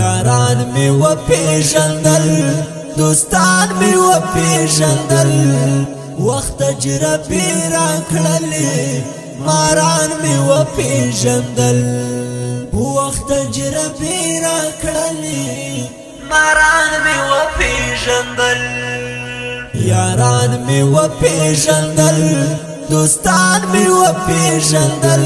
یاران می و پیژندل دوستان می و پیژندل وخت تجربې راکړلې ماران می و پیژندل وخت تجربې راکړلې ماران می و پیژندل یاران می و پیژندل دوستان می و پیژندل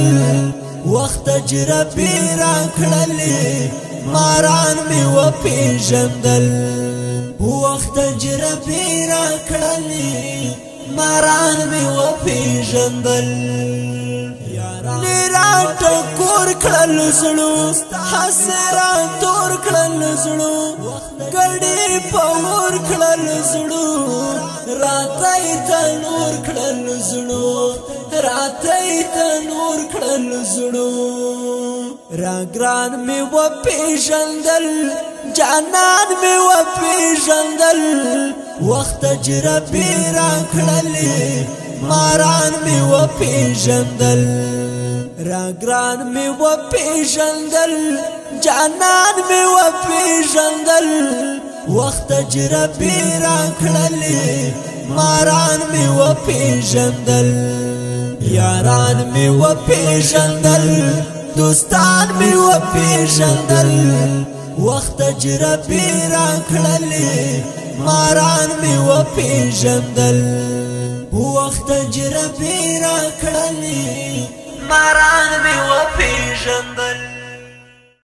وخت تجربې راکړلې ماران می و پیژندل وخت تجربې راکړلې ماران می و پیژندل نراټ کور کړل زړو حسران تور کړل زړو ګړې پور کړل زړو راتای ته نور کړل زړو راتای ته نور کړل زړو راګران می و پیژندل جانان می و پیژندل وخت تجربې راکړلې ماران می و پیژندل راګران می و پیژندل جانان می و پیژندل وخت تجربې راکړلې ماران می و پیژندل یاران می و پیژندل دوستان می و پیژندل وخت تجربې راکړلې ماران می و پیژندل وخت تجربې راکړلې ماران می و پیژندل